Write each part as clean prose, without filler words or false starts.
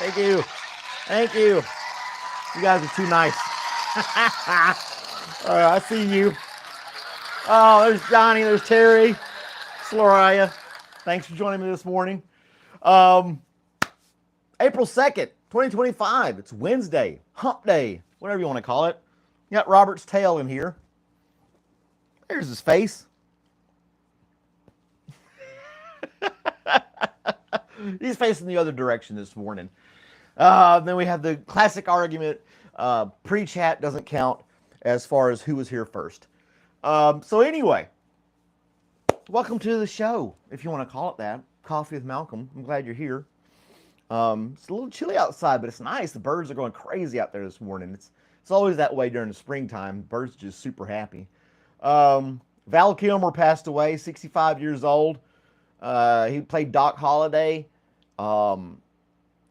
Thank you. Thank you. You guys are too nice. All right, I see you. Oh, there's Johnny. There's Terry. Sloriah. Thanks for joining me this morning. Um, April 2nd, 2025. It's Wednesday. Hump Day. Whatever you want to call it. You got Robert's tail in here. There's his face. He's facing the other direction this morning. Then we have the classic argument. Pre-chat doesn't count as far as who was here first. So anyway, welcome to the show, if you want to call it that. Coffee with Malcolm. I'm glad you're here. It's a little chilly outside, but it's nice. The birds are going crazy out there this morning. It's always that way during the springtime. Birds are just super happy. Val Kilmer passed away, 65 years old. He played Doc Holliday.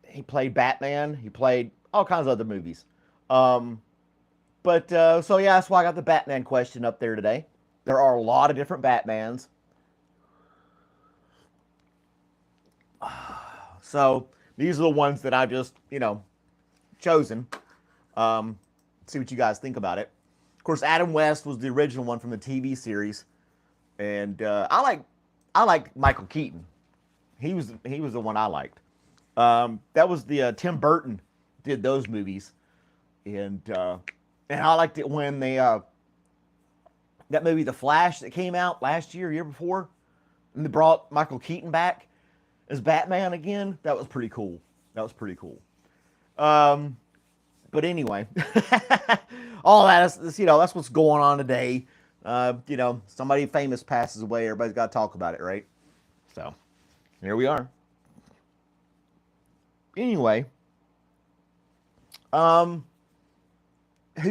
He played Batman. He played all kinds of other movies. So yeah, that's why I got the Batman question up there today. There are a lot of different Batmans. So these are the ones that I've just, chosen. See what you guys think about it. Of course, Adam West was the original one from the TV series, and I like Michael Keaton. He was the one I liked. That was the Tim Burton did those movies, and I liked it when they that movie The Flash that came out last year before, and they brought Michael Keaton back as Batman again. That was pretty cool. But anyway, all that is that's what's going on today. Somebody famous passes away, everybody's got to talk about it, right? So here we are. Anyway, who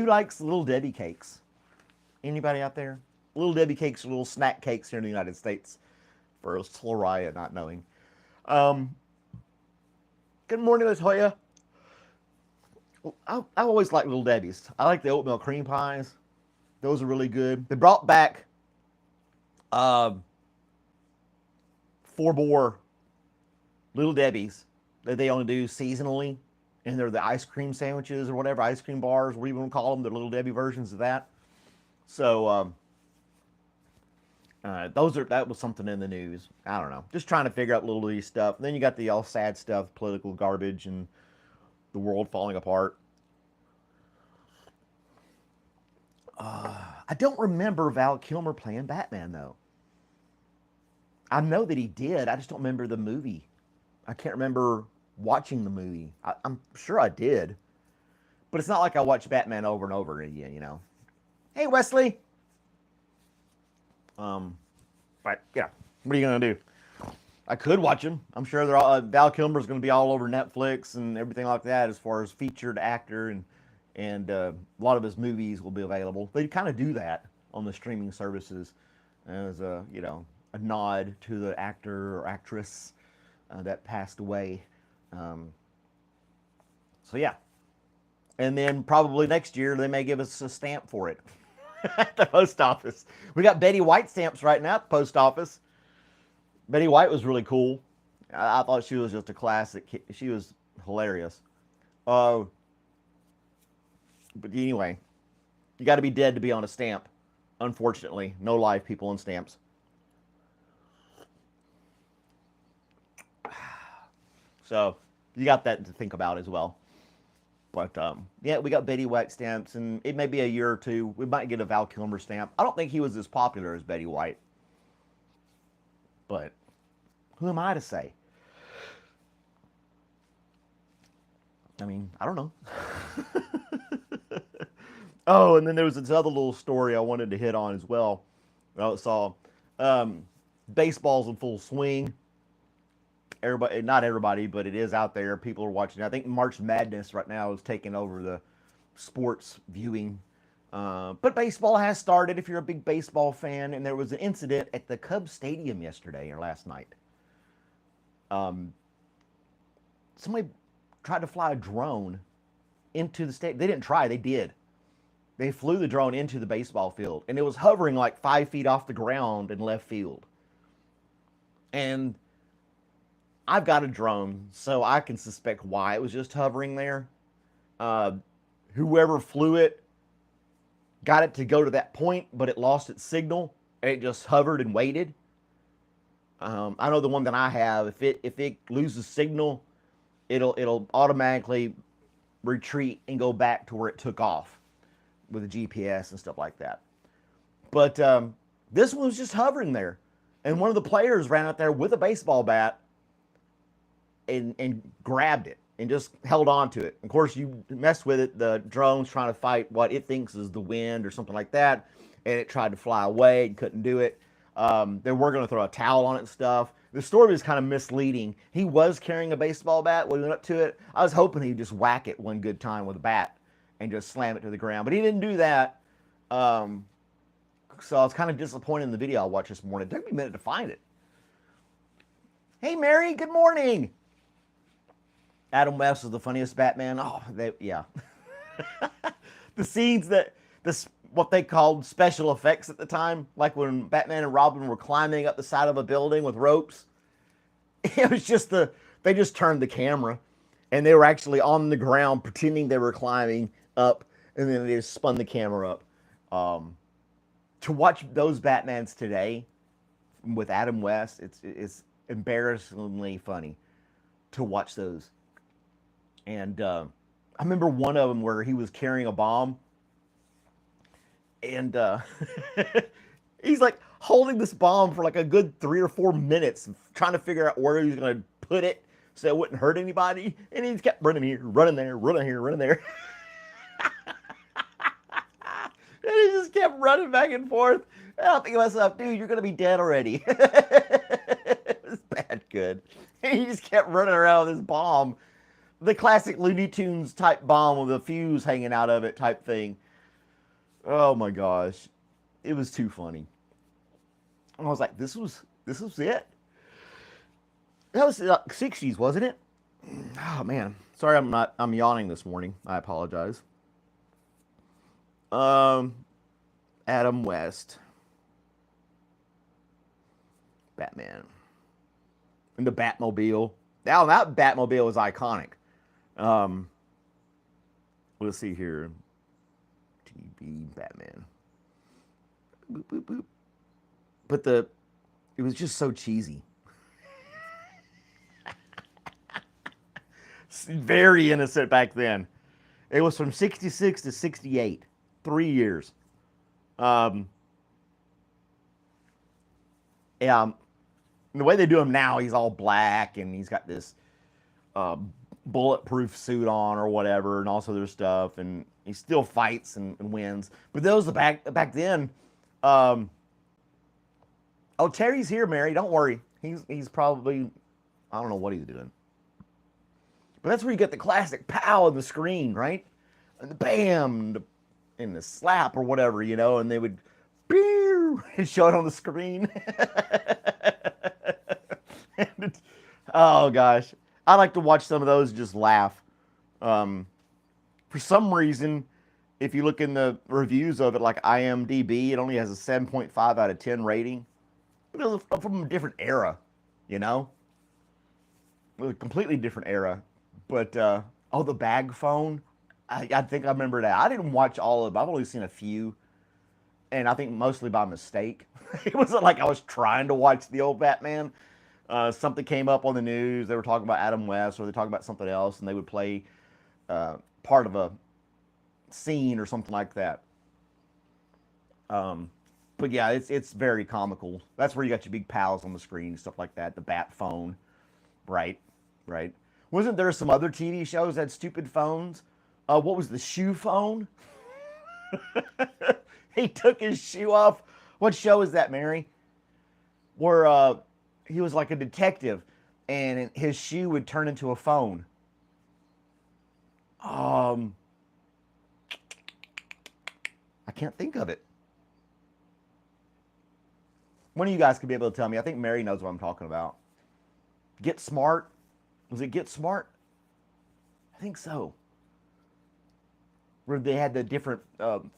likes Little Debbie cakes? Anybody out there? Little Debbie cakes are little snack cakes here in the United States, for Sloriah not knowing. Good morning, Latoya. I always like Little Debbie's. I like the oatmeal cream pies. Those are really good. They brought back 4-bore Little Debbie's that they only do seasonally, and they're the ice cream sandwiches or whatever, ice cream bars, whatever you want to call them. They're Little Debbie versions of that. So that was something in the news. I don't know. Just trying to figure out Little Debbie stuff. And then you got the all sad stuff, political garbage, and the world falling apart. I don't remember Val Kilmer playing Batman, though. I know that he did. I just don't remember the movie. I can't remember watching the movie. I'm sure I did. But it's not like I watched Batman over and over again, Hey, Wesley! But, yeah. What are you going to do? I could watch him. I'm sure they're all, Val Kilmer's going to be all over Netflix and everything like that as far as featured actor, and a lot of his movies will be available. They kind of do that on the streaming services as a nod to the actor or actress that passed away. So yeah. And then probably next year they may give us a stamp for it at the post office. We got Betty White stamps right now at the post office. Betty White was really cool. I thought she was just a classic. She was hilarious. But anyway, you got to be dead to be on a stamp. Unfortunately, no live people on stamps. So you got that to think about as well. But yeah, we got Betty White stamps, and it may be a year or two. We might get a Val Kilmer stamp. I don't think he was as popular as Betty White. But who am I to say? I mean, I don't know. Oh, and then there was this other little story I wanted to hit on as well. I saw baseball's in full swing. Everybody, not everybody, but it is out there. People are watching. I think March Madness right now is taking over the sports viewing. But baseball has started if you're a big baseball fan. And there was an incident at the Cubs Stadium yesterday or last night. Somebody tried to fly a drone into the stadium. They didn't try, they did. They flew the drone into the baseball field, and it was hovering like 5 feet off the ground in left field. And I've got a drone, so I can suspect why it was just hovering there. Uh, Whoever flew it got it to go to that point, but it lost its signal and it just hovered and waited. I know the one that I have, if it loses signal, it'll automatically retreat and go back to where it took off with the GPS and stuff like that. But this one was just hovering there, and one of the players ran out there with a baseball bat and grabbed it and just held on to it. Of course, you mess with it, the drone's trying to fight what it thinks is the wind or something like that, and it tried to fly away and couldn't do it. They were going to throw a towel on it and stuff. The story was kind of misleading. He was carrying a baseball bat when he went up to it. I was hoping he'd just whack it one good time with a bat and just slam it to the ground, but he didn't do that. So I was kind of disappointed in the video I watched this morning. It took me a minute to find it. Hey, Mary, good morning. Adam West is the funniest Batman. Oh, yeah. The scenes what they called special effects at the time, like when Batman and Robin were climbing up the side of a building with ropes. It was just they just turned the camera, and they were actually on the ground pretending they were climbing up, and then they just spun the camera up. To watch those Batmans today with Adam West, it's embarrassingly funny to watch those. And I remember one of them where he was carrying a bomb, and he's like holding this bomb for like a good 3 or 4 minutes, trying to figure out where he was going to put it so it wouldn't hurt anybody. And he just kept running here, running there, running here, running there. And he just kept running back and forth. And I'm thinking to myself, dude, you're going to be dead already. It was bad good. And he just kept running around with this bomb. The classic Looney Tunes type bomb with a fuse hanging out of it type thing. Oh my gosh. It was too funny. I was like, this was it. That was 60s, wasn't it? Oh man. Sorry I'm yawning this morning. I apologize. Adam West. Batman. And the Batmobile. Now that Batmobile is iconic. Let's see here. TV Batman. Boop, boop, boop. But it was just so cheesy. Very innocent back then. It was from 66 to 68. 3 years. Yeah. The way they do him now, he's all black and he's got this bulletproof suit on or whatever, and also their stuff, and he still fights and wins. But those back then. Oh, Terry's here, Mary. Don't worry. He's probably, I don't know what he's doing. But that's where you get the classic pow on the screen, right? And the bam, and the slap or whatever, and they would and show it on the screen. Oh gosh, I like to watch some of those and just laugh. For some reason, if you look in the reviews of it, like IMDb, it only has a 7.5 out of 10 rating. But it was from a different era, It was a completely different era. But the bag phone, I think I remember that. I didn't watch all of it. I've only seen a few, and I think mostly by mistake. It wasn't like I was trying to watch the old Batman. Something came up on the news. They were talking about Adam West, or they were talking about something else, and they would play part of a scene or something like that. But yeah, it's very comical. That's where you got your big pals on the screen, stuff like that. The Bat phone, right. Wasn't there some other TV shows that had stupid phones? What was the shoe phone? He took his shoe off. What show is that, Mary? Where he was like a detective, and his shoe would turn into a phone. I can't think of it. One of you guys could be able to tell me. I think Mary knows what I'm talking about. Get Smart. Was it Get Smart? I think so. Where they had the different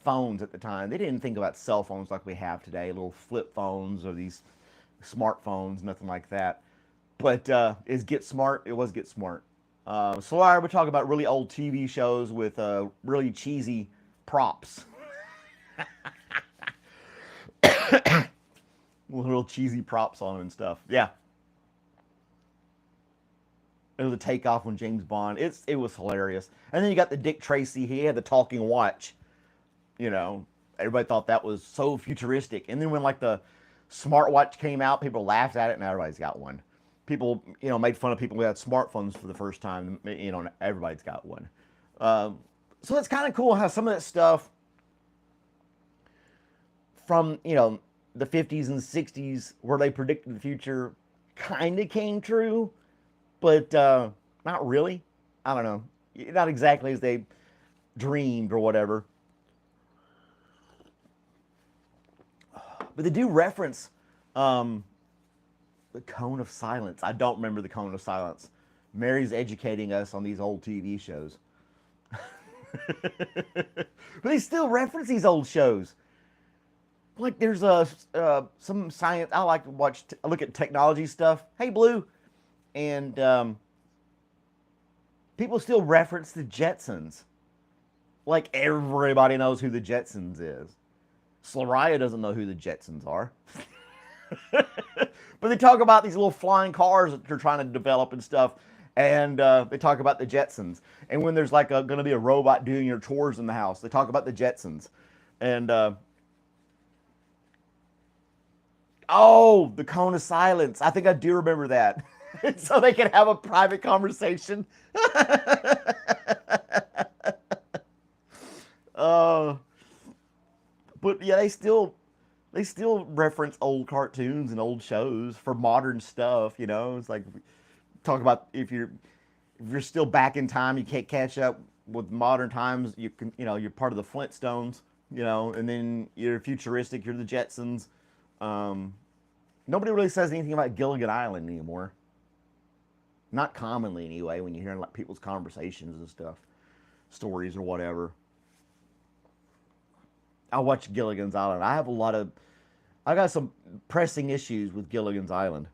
phones at the time. They didn't think about cell phones like we have today, little flip phones or these smartphones, nothing like that. But is Get Smart. It was Get Smart. So I would talk about really old TV shows with really cheesy props. Little cheesy props on them and stuff. Yeah. It was a takeoff on James Bond. It was hilarious. And then you got the Dick Tracy. He had the talking watch. You know, everybody thought that was so futuristic. And then when like the smartwatch came out, people laughed at it, and everybody's got one. People, made fun of people who had smartphones for the first time. And everybody's got one. So it's kind of cool how some of that stuff from, the 50s and 60s, where they predicted the future, kind of came true, but not really. I don't know. Not exactly as they dreamed or whatever. But they do reference the Cone of Silence. I don't remember the Cone of Silence. Mary's educating us on these old TV shows. But they still reference these old shows. Like there's some science. I like to look at technology stuff. Hey, Blue. And people still reference the Jetsons. Like everybody knows who the Jetsons is. Slariah doesn't know who the Jetsons are. But they talk about these little flying cars that they're trying to develop and stuff. And they talk about the Jetsons. And when there's like going to be a robot doing your chores in the house, they talk about the Jetsons. And oh, the Cone of Silence. I think I do remember that. So they can have a private conversation. But yeah, they still reference old cartoons and old shows for modern stuff. It's like talk about if you're still back in time, you can't catch up with modern times. You can, you're part of the Flintstones. And then you're futuristic. You're the Jetsons. Nobody really says anything about Gilligan Island anymore. Not commonly, anyway, when you're hearing like people's conversations and stuff, stories or whatever. I watch Gilligan's Island. I got some pressing issues with Gilligan's Island.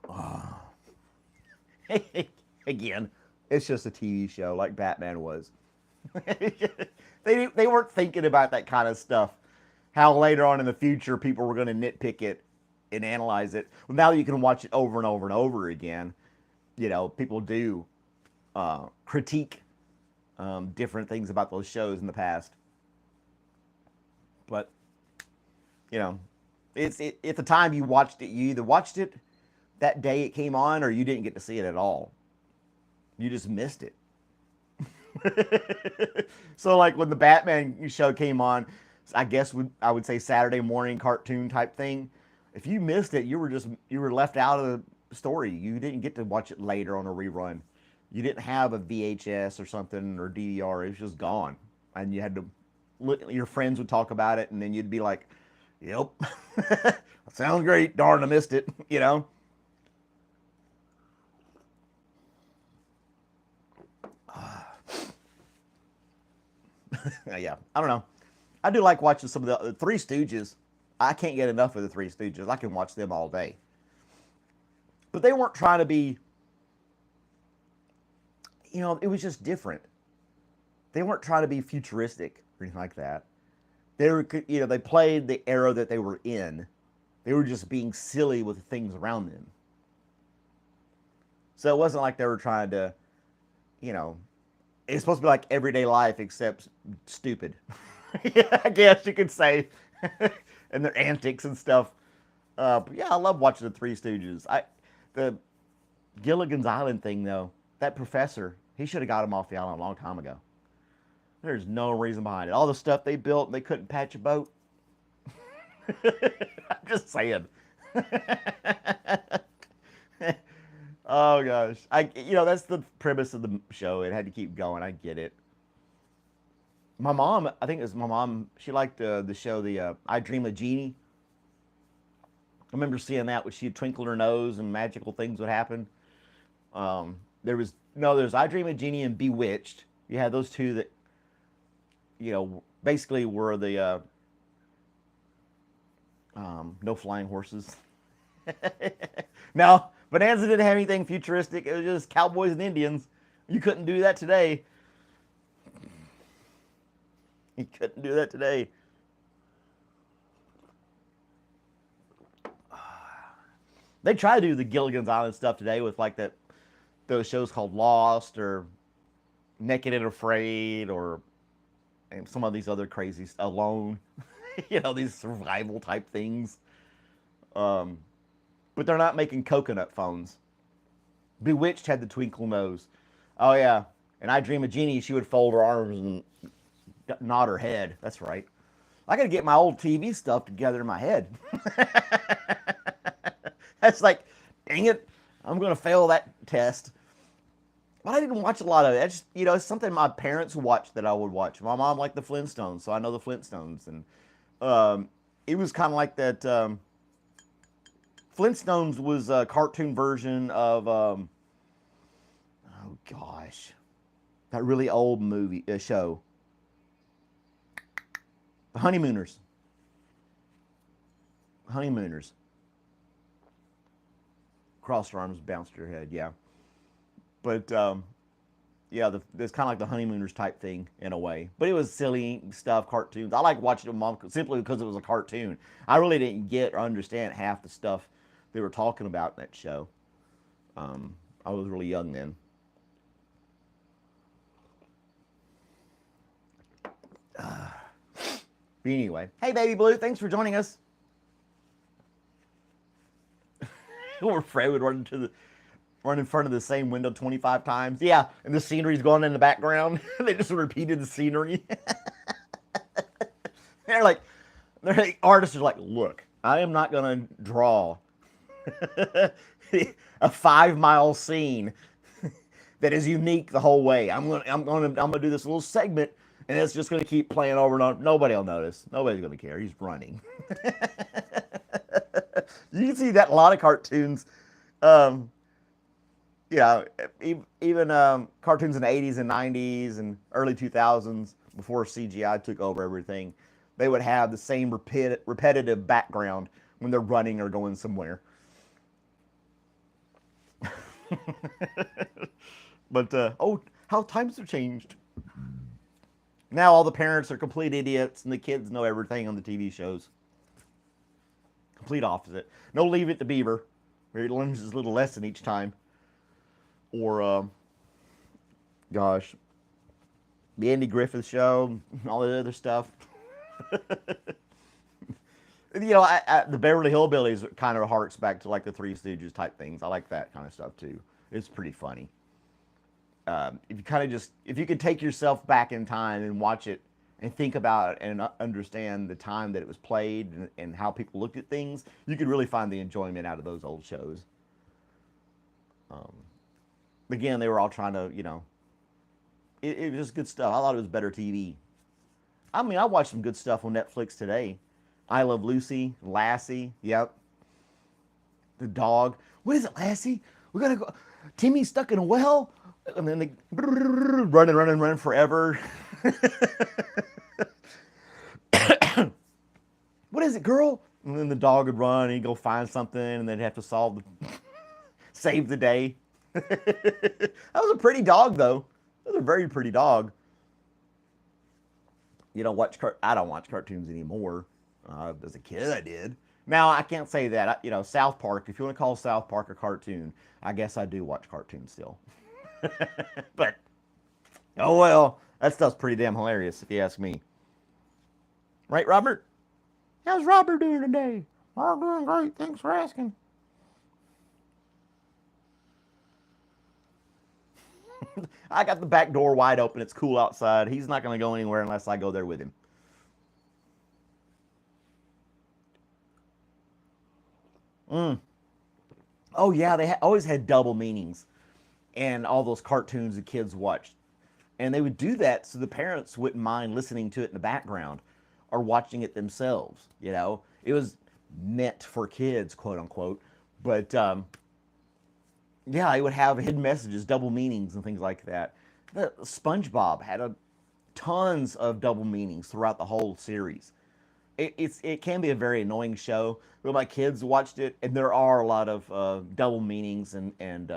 Oh. Again, it's just a TV show like Batman was. They weren't thinking about that kind of stuff. How later on in the future people were going to nitpick it and analyze it. Well, now you can watch it over and over and over again. People do critique different things about those shows in the past. But, it's at the time you watched it, you either watched it that day it came on or you didn't get to see it at all. You just missed it. So like when the Batman show came on, I guess I would say Saturday morning cartoon type thing. If you missed it, you were left out of the story. You didn't get to watch it later on a rerun. You didn't have a VHS or something or DVR. It was just gone, and you had to look. Your friends would talk about it, and then you'd be like, "Yep, sounds great. Darn, I missed it." Yeah, I don't know. I do like watching some of the Three Stooges. I can't get enough of the Three Stooges. I can watch them all day. But they weren't trying to be, it was just different. They weren't trying to be futuristic or anything like that. They were, they played the era that they were in. They were just being silly with the things around them. So it wasn't like they were trying to, it's supposed to be like everyday life except stupid. Yeah, I guess you could say. And their antics and stuff. But yeah, I love watching the Three Stooges. The Gilligan's Island thing, though, that professor, he should have got him off the island a long time ago. There's no reason behind it. All the stuff they built, they couldn't patch a boat. I'm just saying. Oh gosh, that's the premise of the show. It had to keep going. I get it. My mom, I think it was my mom. She liked the show, I Dream of Jeannie. I remember seeing that when she'd twinkle her nose and magical things would happen. There's I Dream of Jeannie and Bewitched. You had those two that, basically were the No flying horses. No, Bonanza didn't have anything futuristic. It was just cowboys and Indians. You couldn't do that today. You couldn't do that today. They try to do the Gilligan's Island stuff today with like those shows called Lost or Naked and Afraid or some of these other crazy Alone. These survival type things. But they're not making coconut phones. Bewitched had the twinkle nose. Oh yeah, and I Dream of Jeannie, she would fold her arms and nod her head. That's right. I got to get my old TV stuff together in my head. That's like, dang it, I'm going to fail that test. But I didn't watch a lot of it. It's just, it's something my parents watched that I would watch. My mom liked the Flintstones, so I know the Flintstones. And it was kind of like that. Flintstones was a cartoon version of, oh gosh, that really old show. The Honeymooners. Honeymooners. Crossed your arms, bounced your head, yeah. But, yeah, it's kind of like the Honeymooners type thing in a way. But it was silly stuff, cartoons. I like watching them simply because it was a cartoon. I really didn't get or understand half the stuff they were talking about in that show. I was really young then. But anyway, hey Baby Blue, thanks for joining us. Or Fred would run in front of the same window 25 times. Yeah, and the scenery's going in the background. They just repeated the scenery. they're like, artists are like, look, I am not gonna draw a 5-mile scene that is unique the whole way. I'm gonna do this little segment, and it's just gonna keep playing over and over. Nobody will notice. Nobody's gonna care. He's running. You can see that in a lot of cartoons. Yeah, even cartoons in the 80s and 90s and early 2000s, before CGI took over everything, they would have the same repetitive background when they're running or going somewhere. But, how times have changed. Now all the parents are complete idiots and the kids know everything on the TV shows. Complete opposite. No Leave It to Beaver, where he learns his little lesson each time. Or, gosh, the Andy Griffith Show, all the other stuff. The Beverly Hillbillies kind of harks back to like the Three Stooges type things. I like that kind of stuff too. It's pretty funny. If you could take yourself back in time and watch it and think about it and understand the time that it was played and how people looked at things, you could really find the enjoyment out of those old shows. Again, they were all trying to, it was just good stuff. I thought it was better TV. I mean, I watched some good stuff on Netflix today. I Love Lucy, Lassie, yep. The dog. What is it, Lassie? We gotta go. Timmy's stuck in a well? And then they running forever. What is it, girl? And then the dog would run and he'd go find something and they'd have to save the day. That was a pretty dog, though. That was a very pretty dog. I don't watch cartoons anymore. As a kid, I did. Now, I can't say that. South Park, if you want to call South Park a cartoon, I guess I do watch cartoons still. But, oh well, that stuff's pretty damn hilarious, if you ask me. Right, Robert? How's Robert doing today? Oh, doing great. Thanks for asking. I got the back door wide open. It's cool outside. He's not going to go anywhere unless I go there with him. Oh, yeah, they always had double meanings in all those cartoons the kids watched. And they would do that so the parents wouldn't mind listening to it in the background or watching it themselves. It was meant for kids, quote unquote. But, yeah, it would have hidden messages, double meanings, and things like that. SpongeBob had tons of double meanings throughout the whole series. it can be a very annoying show. But my kids watched it, and there are a lot of double meanings and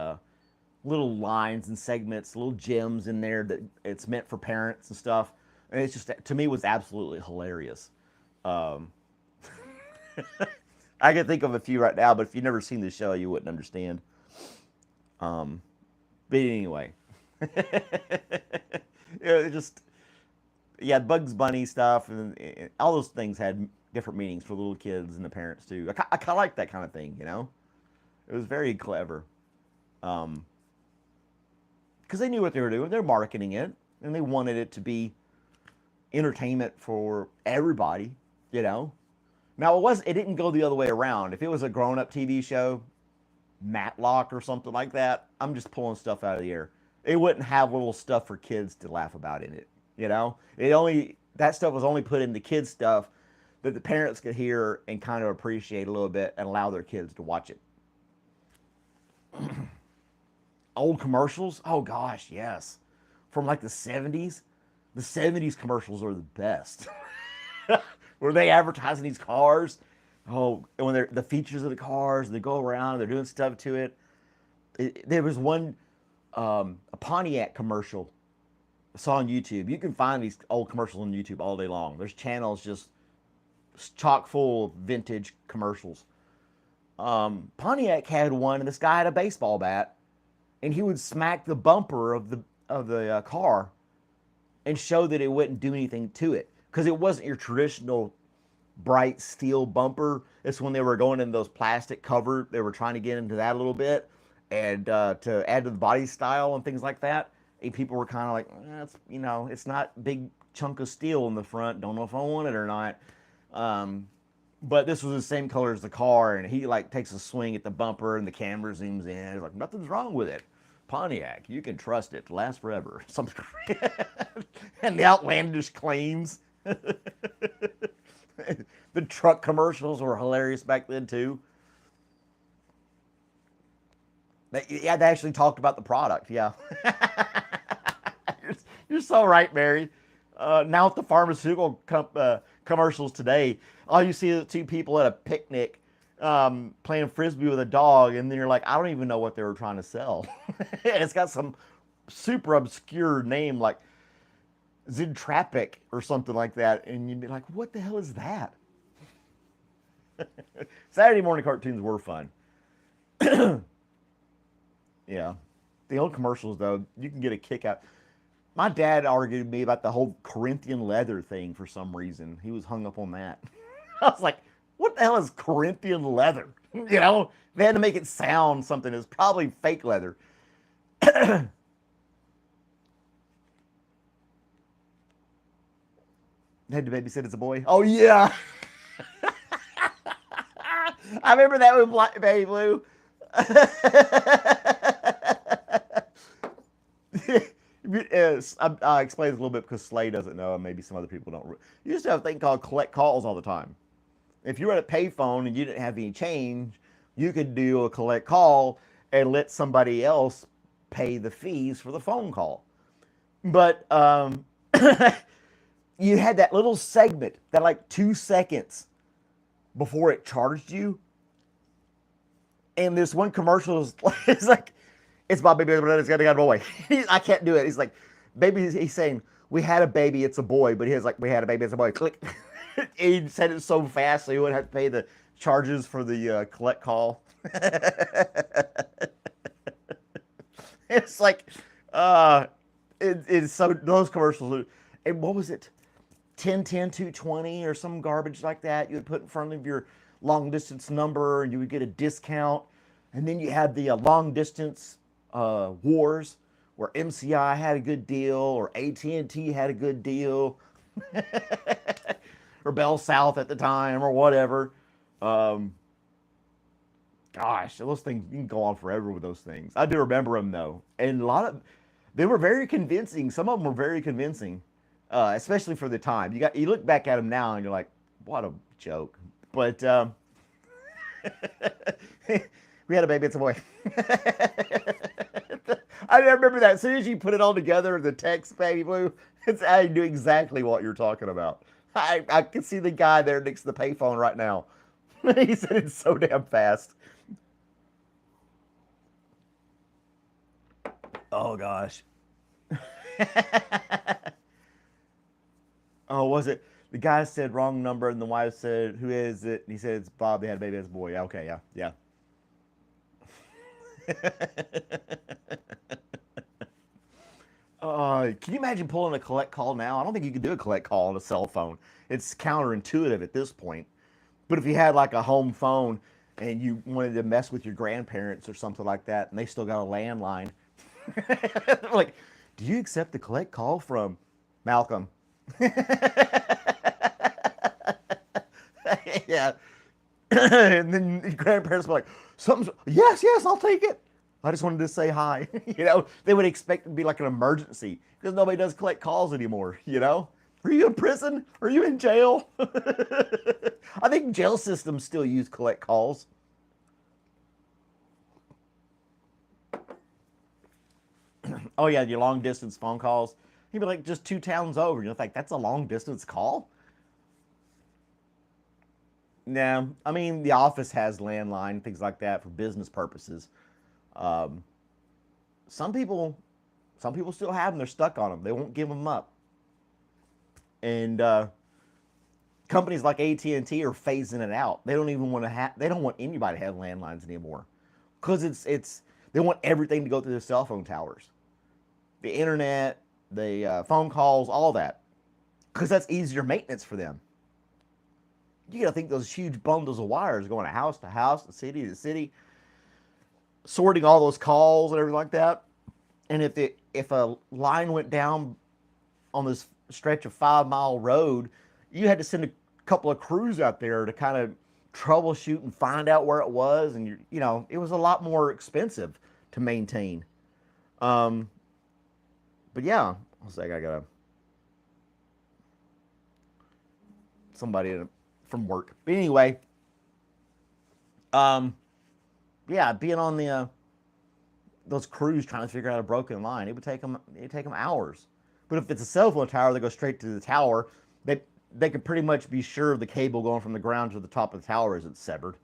little lines and segments, little gems in there that it's meant for parents and stuff. And it's just, to me, was absolutely hilarious. Um, I can think of a few right now, but if you've never seen the show, you wouldn't understand. Um, but anyway, it just, yeah, Bugs Bunny stuff and all those things had different meanings for little kids and the parents too. I kind of like that kind of thing, you know. It was very clever, because they knew what they were doing. They're marketing it, and they wanted it to be entertainment for everybody, you know. Now it didn't go the other way around. If it was a grown-up TV show, Matlock or something like that, I'm just pulling stuff out of the air. It wouldn't have little stuff for kids to laugh about in it, you know. That stuff was only put in the kids stuff that the parents could hear and kind of appreciate a little bit and allow their kids to watch it. Old commercials, oh gosh, yes, from like the 70s. The 70s commercials are the best. Were they advertising these cars? Oh, and when they're the features of the cars, they go around, they're doing stuff to it. There was one, a Pontiac commercial I saw on YouTube. You can find these old commercials on YouTube all day long. There's channels just chock full of vintage commercials. Pontiac had one, and this guy had a baseball bat, and he would smack the bumper of the car and show that it wouldn't do anything to it, because it wasn't your traditional bright steel bumper. It's when they were going in those plastic cover, they were trying to get into that a little bit, and to add to the body style and things like that. And people were kind of like, it's not big chunk of steel in the front. Don't know if I want it or not. But this was the same color as the car, and he like takes a swing at the bumper, and the camera zooms in. He's like, nothing's wrong with it. Pontiac, you can trust it to last forever. Something, and the outlandish claims. The truck commercials were hilarious back then too. They actually talked about the product. Yeah, you're so right, Mary. Now with the pharmaceutical commercials today, all you see is two people at a picnic playing frisbee with a dog, and then you're like, I don't even know what they were trying to sell. And it's got some super obscure name like Zintrapic or something like that, and you'd be like, what the hell is that? Saturday morning cartoons were fun. Yeah. The old commercials, though, you can get a kick out. My dad argued with me about the whole Corinthian leather thing for some reason. He was hung up on that. I was like, what the hell is Corinthian leather? You know, they had to make it sound something. It's probably fake leather. Had to babysit as a boy. Oh, yeah. I remember that with Baby Blue. I'll explain this a little bit because Slay doesn't know, and maybe some other people don't. You used to have a thing called collect calls all the time. If you were at a payphone and you didn't have any change, you could do a collect call and let somebody else pay the fees for the phone call. But you had that little segment that like 2 seconds before it charged you. And this one commercial is like, it's my baby, it's got a boy. I can't do it. He's like, baby, he's saying, we had a baby, it's a boy. But he's like, we had a baby, it's a boy. Click. He said it so fast so he wouldn't have to pay the charges for the collect call. It's like, it's so, those commercials. And what was it? 10-10-220 or some garbage like that. You would put in front of your long distance number and you would get a discount. And then you had the long distance wars where MCI had a good deal or AT&T had a good deal. Or Bell South at the time or whatever. Gosh, those things, you can go on forever with those things. I do remember them though. And they were very convincing. Some of them were very convincing. Especially for the time. You look back at them now and you're like, what a joke. But we had a baby, it's a boy. I remember that. As soon as you put it all together, the text, Baby Blue, I knew exactly what you're talking about. I can see the guy there next to the payphone right now. He said it's so damn fast. Oh gosh. Oh, was it? The guy said wrong number, and the wife said, "Who is it?" And he said, "It's Bob. They had a baby. It's a boy." Yeah, okay, yeah, yeah. Can you imagine pulling a collect call now? I don't think you could do a collect call on a cell phone. It's counterintuitive at this point. But if you had like a home phone and you wanted to mess with your grandparents or something like that, and they still got a landline, like, do you accept the collect call from Malcolm? Yeah. And then your grandparents were like, something's, yes, yes, I'll take it. I just wanted to say hi. They would expect it to be like an emergency because nobody does collect calls anymore. Are you in prison? Are you in jail? I think jail systems still use collect calls. Oh yeah, your long distance phone calls. You'd be like just 2 towns over. You're like, that's a long distance call? No, I mean the office has landline things like that for business purposes. Um, some people, some people still have them. They're stuck on them. They won't give them up. And companies like AT&T are phasing it out. They don't even want to have. They don't want anybody to have landlines anymore, because it's they want everything to go through the cell phone towers, the internet, the phone calls, all that, because that's easier maintenance for them. You got to think those huge bundles of wires going to house, to city, sorting all those calls and everything like that. And if a line went down on this stretch of 5 mile road, you had to send a couple of crews out there to kind of troubleshoot and find out where it was, and it was a lot more expensive to maintain. Um, but yeah, I was like, I got somebody from work. But anyway, um, yeah, being on the those crews trying to figure out a broken line, it would take them hours. But if it's a cell phone tower, they go straight to the tower. They could pretty much be sure of the cable going from the ground to the top of the tower isn't severed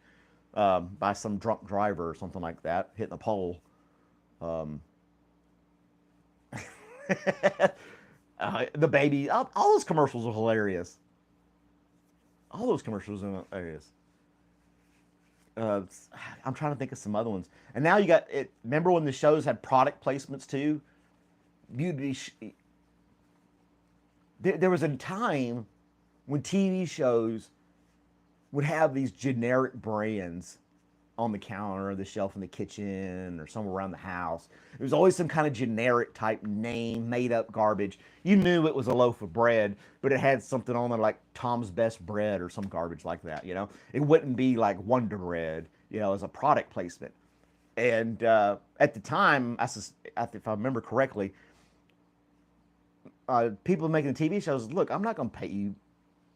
by some drunk driver or something like that hitting a pole. Um, the baby, all those commercials are hilarious. All those commercials are hilarious. Uh, I'm trying to think of some other ones. And now you got it. Remember when the shows had product placements too? You'd be there was a time when TV shows would have these generic brands on the counter or the shelf in the kitchen or somewhere around the house. There was always some kind of generic type name, made up garbage. You knew it was a loaf of bread, but it had something on there like Tom's Best Bread or some garbage like that. It wouldn't be like Wonder Bread, as a product placement. And at the time, if I remember correctly, people making the TV shows, look, I'm not going to pay you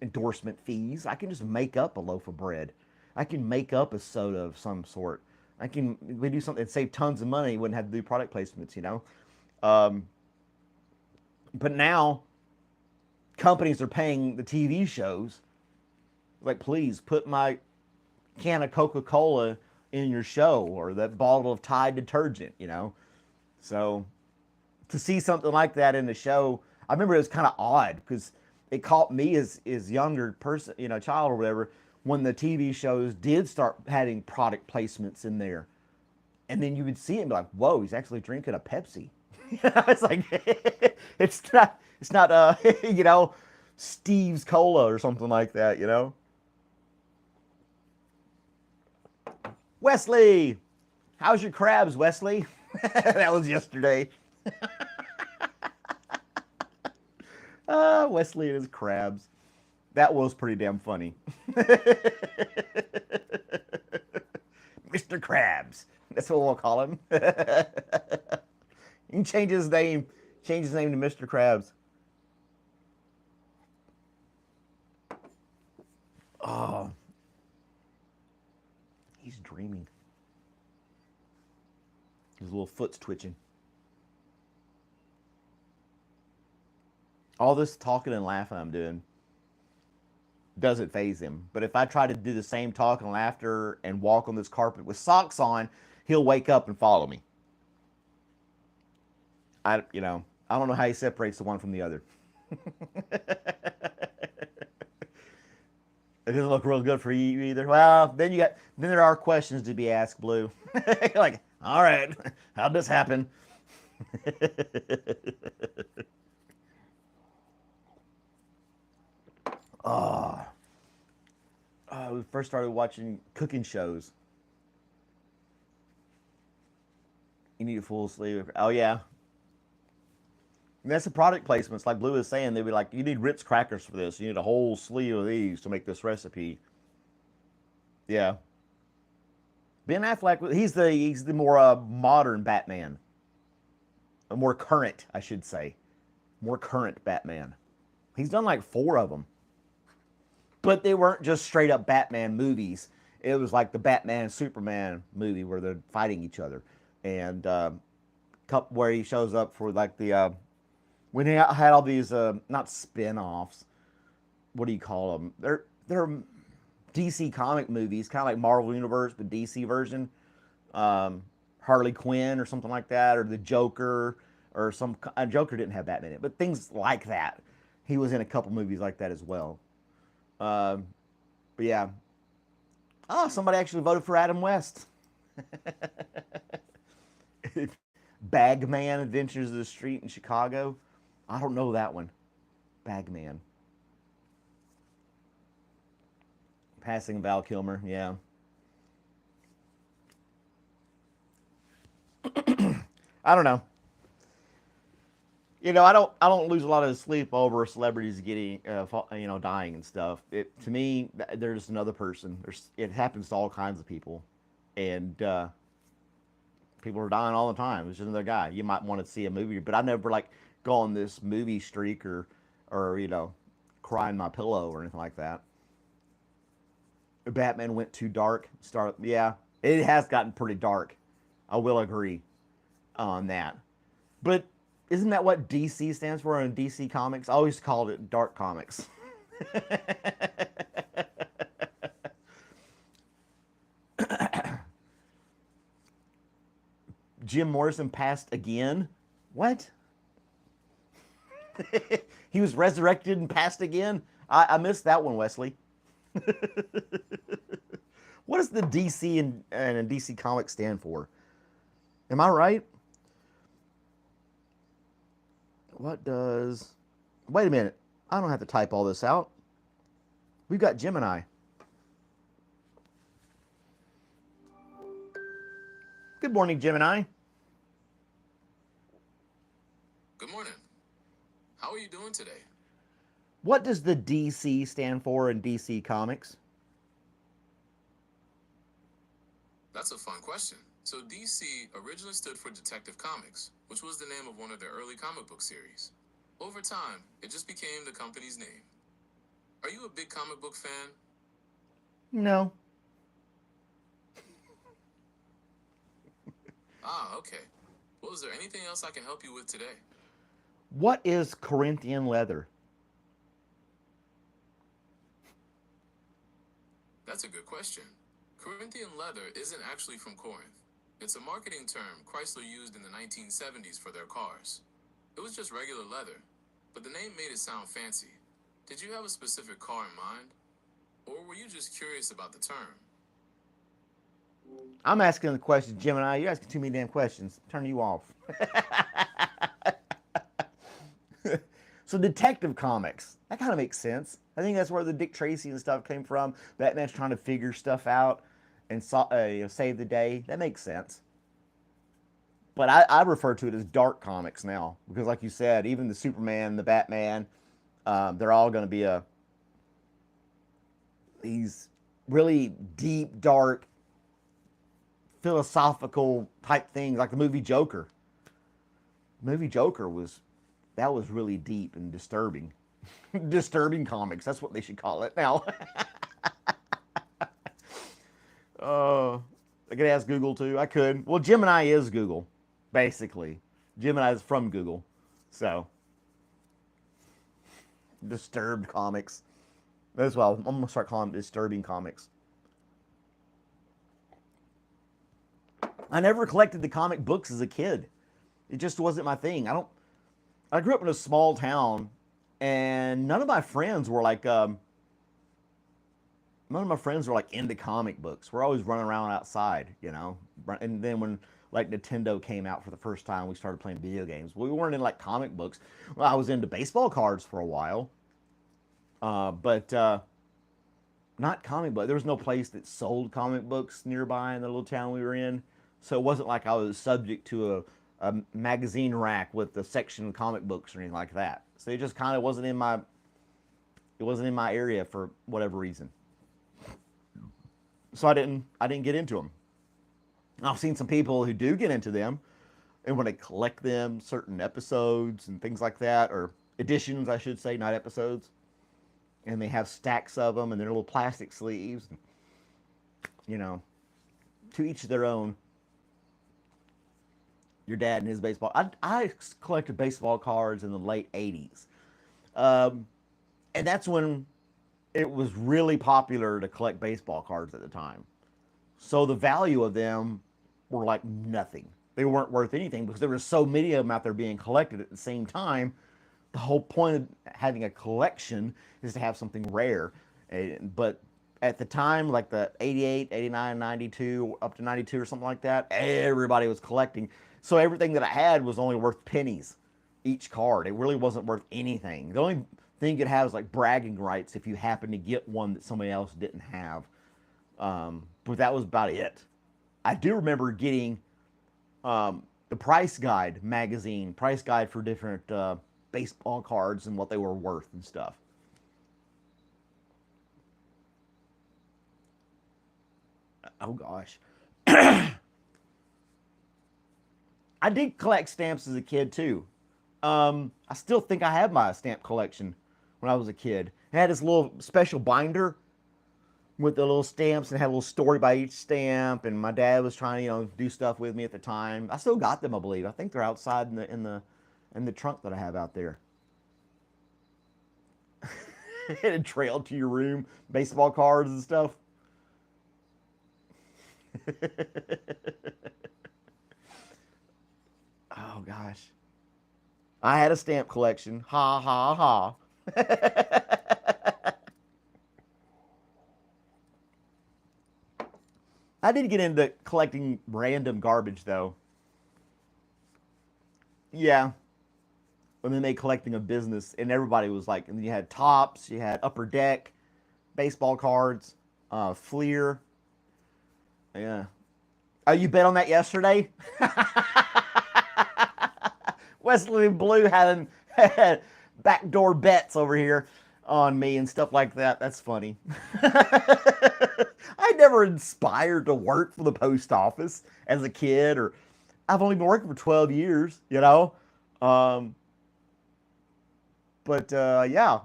endorsement fees. I can just make up a loaf of bread. I can make up a soda of some sort. We do something and save tons of money. Wouldn't have to do product placements. Um, but now companies are paying the TV shows like, please put my can of Coca-Cola in your show or that bottle of Tide detergent. So to see something like that in the show, I remember it was kind of odd because it caught me as younger person, child or whatever, when the TV shows did start having product placements in there, and then you would see it and be like, "Whoa, he's actually drinking a Pepsi." It's like it's not Steve's Cola or something like that. Wesley, how's your crabs, Wesley? That was yesterday. Wesley and his crabs. That was pretty damn funny. Mr. Krabs. That's what we'll call him. You can change his name. Change his name to Mr. Krabs. Oh, he's dreaming. His little foot's twitching. All this talking and laughing I'm doing doesn't faze him. But if I try to do the same talk and laughter and walk on this carpet with socks on, he'll wake up and follow me. I don't know how he separates the one from the other. It doesn't look real good for you either. Well, then there are questions to be asked, Blue. Like, all right, how'd this happen? Oh, we first started watching cooking shows. You need a full sleeve. Oh yeah, and that's the product placements. Like Blue is saying, they'd be like, "You need Ritz crackers for this. You need a whole sleeve of these to make this recipe." Yeah, Ben Affleck. He's the more modern Batman, a more current, I should say, more current Batman. He's done like 4 of them, but they weren't just straight up Batman movies. It was like the Batman Superman movie where they're fighting each other, and where he shows up for like the when he had all these not spin-offs. What do you call them? They're DC comic movies, kind of like Marvel Universe, but DC version. Harley Quinn or something like that, or the Joker, or Joker didn't have Batman in it, but things like that. He was in a couple movies like that as well. But yeah. Oh, somebody actually voted for Adam West. Bagman Adventures of the Street in Chicago. I don't know that one. Bagman. Passing Val Kilmer, yeah. I don't know. I don't lose a lot of sleep over celebrities getting, dying and stuff. To me, they're just another person. It happens to all kinds of people, and people are dying all the time. It's just another guy. You might want to see a movie, but I never like go on this movie streak or cry in my pillow or anything like that. Batman went too dark. Yeah, it has gotten pretty dark. I will agree on that. But isn't that what DC stands for in DC Comics? I always called it Dark Comics. Jim Morrison passed again? What? He was resurrected and passed again? I missed that one, Wesley. What does the DC and DC Comics stand for? Am I right? What does... Wait a minute. I don't have to type all this out. We've got Gemini. Good morning, Gemini. Good morning. How are you doing today? What does the DC stand for in DC Comics? That's a fun question. So DC originally stood for Detective Comics, which was the name of one of their early comic book series. Over time, it just became the company's name. Are you a big comic book fan? No. Ah, okay. Well, is there anything else I can help you with today? What is Corinthian leather? That's a good question. Corinthian leather isn't actually from Corinth. It's a marketing term Chrysler used in the 1970s for their cars. It was just regular leather, but the name made it sound fancy. Did you have a specific car in mind? Or were you just curious about the term? I'm asking the question, Gemini. You're asking too many damn questions. Turn you off. So Detective Comics, that kind of makes sense. I think that's where the Dick Tracy and stuff came from. Batman's trying to figure stuff out and save the day. That makes sense. But I refer to it as dark comics now because, like you said, even the Superman, the Batman, they're all going to be these really deep, dark, philosophical type things, like the movie Joker. The movie Joker was really deep and disturbing. Disturbing comics. That's what they should call it now. I could ask Google too. I could. Well, Gemini is Google, basically. Gemini is from Google. So, disturbed comics. That's why I'm gonna start calling them disturbing comics. I never collected the comic books as a kid. It just wasn't my thing. I grew up in a small town, and none of my friends were like into comic books. We're always running around outside, you know. And then when like Nintendo came out for the first time, we started playing video games. We weren't in like comic books. Well, I was into baseball cards for a while, but not comic book. There was no place that sold comic books nearby in the little town we were in, so it wasn't like I was subject to a magazine rack with a section of comic books or anything like that. So it just kind of wasn't in my area for whatever reason. So I didn't get into them. I've seen some people who do get into them, and when they collect them, certain episodes and things like that, or editions, I should say, not episodes, and they have stacks of them, and they're little plastic sleeves. And, you know, to each their own. Your dad and his baseball. I collected baseball cards in the late '80s, and that's when it was really popular to collect baseball cards at the time. So the value of them were like nothing. They weren't worth anything because there were so many of them out there being collected at the same time. The whole point of having a collection is to have something rare. But at the time, like the 88, 89, 92, up to 92 or something like that, everybody was collecting. So everything that I had was only worth pennies each card. It really wasn't worth anything. The only thing you could have is like bragging rights if you happen to get one that somebody else didn't have. But that was about it. I do remember getting the Price Guide magazine, Price Guide for different baseball cards and what they were worth and stuff. Oh gosh. I did collect stamps as a kid too. I still think I have my stamp collection when I was a kid. It had this little special binder with the little stamps and had a little story by each stamp. And my dad was trying to, do stuff with me at the time. I still got them, I believe. I think they're outside in the trunk that I have out there. It trailed to your room, baseball cards and stuff. Oh gosh. I had a stamp collection. Ha ha ha. I did get into collecting random garbage though. Yeah. When they made collecting a business, and everybody was like, and you had Tops, you had Upper Deck, baseball cards, Fleer. Yeah. Oh, you bet on that yesterday? Wesley Blue had backdoor bets over here on me and stuff like that. That's funny. I never inspired to work for the post office as a kid, or I've only been working for 12 years, But yeah.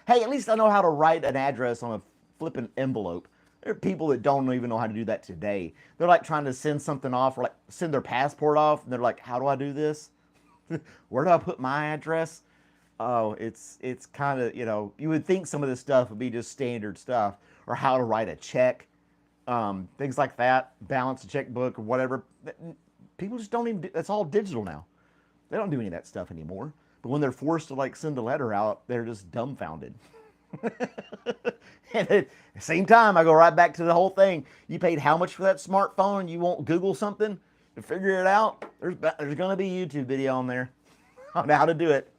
Hey, at least I know how to write an address on a flippin' envelope. There are people that don't even know how to do that today. They're like trying to send something off or like send their passport off, and they're like, "How do I do this? Where do I put my address?" Oh, it's kind of, you would think some of this stuff would be just standard stuff, or how to write a check, things like that, balance a checkbook or whatever. People just don't even do, that's all digital now. They don't do any of that stuff anymore. But when they're forced to like send a letter out, they're just dumbfounded. And at the same time, I go right back to the whole thing. You paid how much for that smartphone and you won't Google something to figure it out? There's going to be a YouTube video on there on how to do it.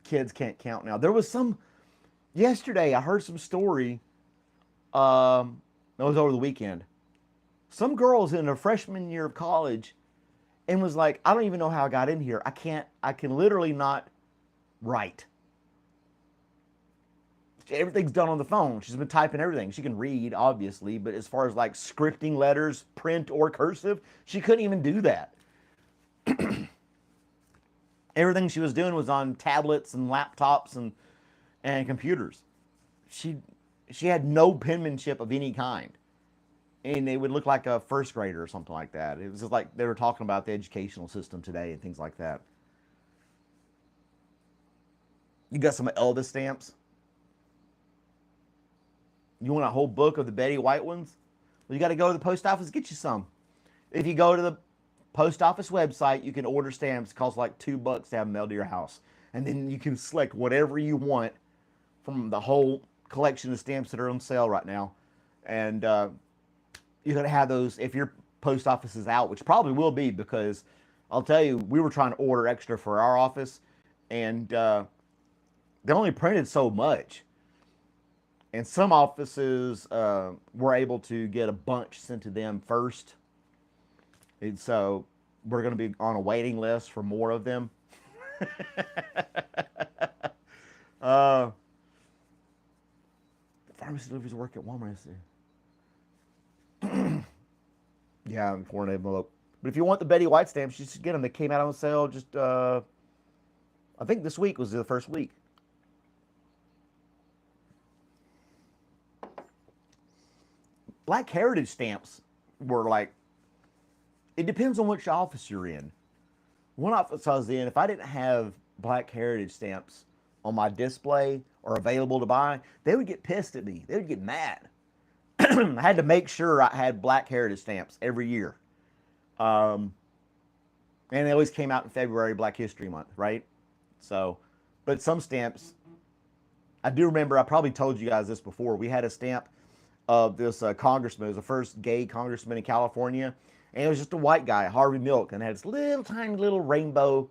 Kids can't count now. There was yesterday I heard some story, that was over the weekend. Some girl's in her freshman year of college and was like, I don't even know how I got in here. I can literally not write. Everything's done on the phone. She's been typing everything. She can read, obviously, but as far as like scripting letters, print or cursive, she couldn't even do that. Everything she was doing was on tablets and laptops and computers. She had no penmanship of any kind. and they would look like a first grader or something like that. It was just like they were talking about the educational system today and things like that. You got some Elvis stamps? You want a whole book of the Betty White ones? Well, you got to go to the post office, get you some. If you go to the post office website, you can order stamps. It costs like $2 to have them mailed to your house. And then you can select whatever you want from the whole collection of stamps that are on sale right now. And you're going to have those if your post office is out, which probably will be, because I'll tell you, we were trying to order extra for our office, and they only printed so much. And some offices were able to get a bunch sent to them first. And so we're going to be on a waiting list for more of them. Pharmacy deliveries work at Walmart. Yeah, foreign envelope. But if you want the Betty White stamps, you should get them. They came out on sale just, I think this week was the first week. Black Heritage stamps were like, it depends on which office you're in. One office I was in, if I didn't have Black Heritage stamps on my display or available to buy, they would get pissed at me. They would get mad. I had to make sure I had Black Heritage stamps every year. And they always came out in February, Black History Month, right? So, but some stamps, I do remember, I probably told you guys this before, we had a stamp of this congressman. It was the first gay congressman in California. And it was just a white guy, Harvey Milk, and it had this little tiny little rainbow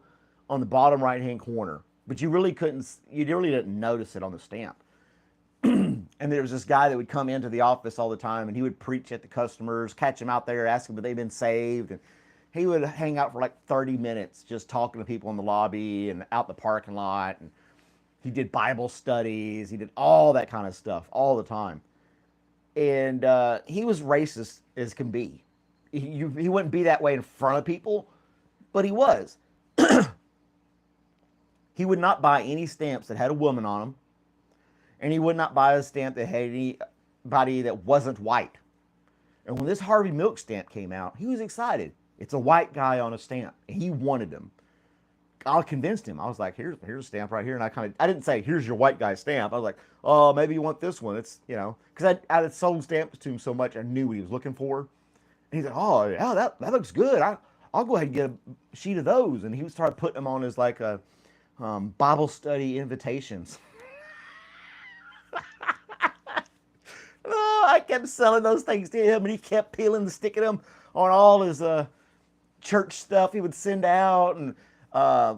on the bottom right-hand corner. But you really didn't notice it on the stamp. And there was this guy that would come into the office all the time, and he would preach at the customers, catch them out there, ask them if they've been saved. And he would hang out for like 30 minutes just talking to people in the lobby and out the parking lot. And he did Bible studies. He did all that kind of stuff all the time. And he was racist as can be. He wouldn't be that way in front of people, but he was. He would not buy any stamps that had a woman on them, and he would not buy a stamp that had anybody that wasn't white. And when this Harvey Milk stamp came out, he was excited. It's a white guy on a stamp, and he wanted them. I convinced him. I was like, here's a stamp right here. And I didn't say, here's your white guy stamp. I was like, oh, maybe you want this one. It's, because I had sold stamps to him so much, I knew what he was looking for. And he said, oh, yeah, that looks good. I'll go ahead and get a sheet of those. And he started putting them on as like a Bible study invitations. Oh, I kept selling those things to him, and he kept peeling and sticking them on all his church stuff he would send out, and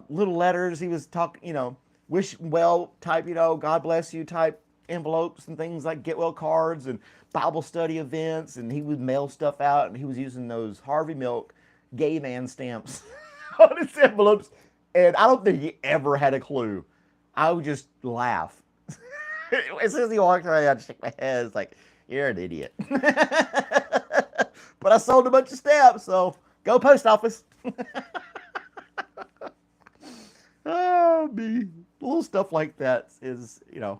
little letters. He was talking, wish well type, God bless you type envelopes and things like get well cards and Bible study events, and he would mail stuff out, and he was using those Harvey Milk gay man stamps on his envelopes, and I don't think he ever had a clue. I would just laugh. As soon as he walked away, I'd shake my head. It's like, you're an idiot. But I sold a bunch of stamps, so go post office. Oh, me. Little stuff like that is, you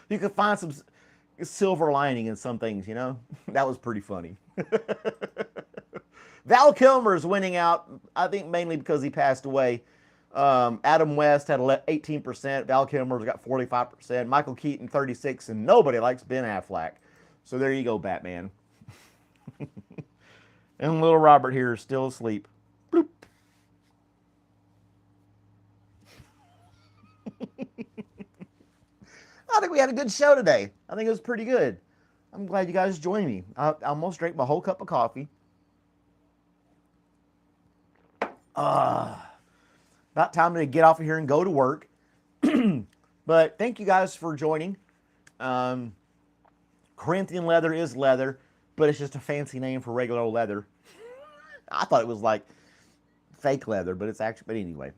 can find some silver lining in some things, That was pretty funny. Val Kilmer's winning out, I think mainly because he passed away. Adam West had 18%. Val Kilmer's got 45%. Michael Keaton 36%, and nobody likes Ben Affleck. So there you go, Batman. And little Robert here is still asleep. Bloop. I think we had a good show today. I think it was pretty good. I'm glad you guys joined me. I almost drank my whole cup of coffee. About time to get off of here and go to work. But thank you guys for joining. Corinthian leather is leather, but it's just a fancy name for regular old leather. I thought it was like fake leather, but it's actually, but anyway.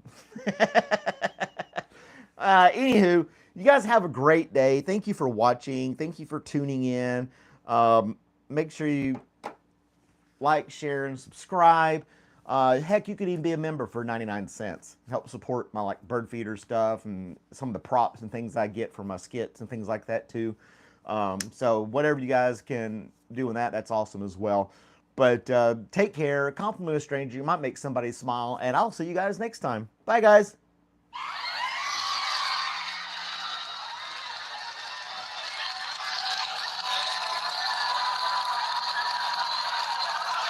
Anywho, you guys have a great day. Thank you for watching. Thank you for tuning in. Make sure you like, share, and subscribe. Heck, you could even be a member for 99 cents. Help support my bird feeder stuff and some of the props and things I get from my skits and things like that too. So whatever you guys can do in that, that's awesome as well. But take care. Compliment a stranger. You might make somebody smile. And I'll see you guys next time. Bye, guys.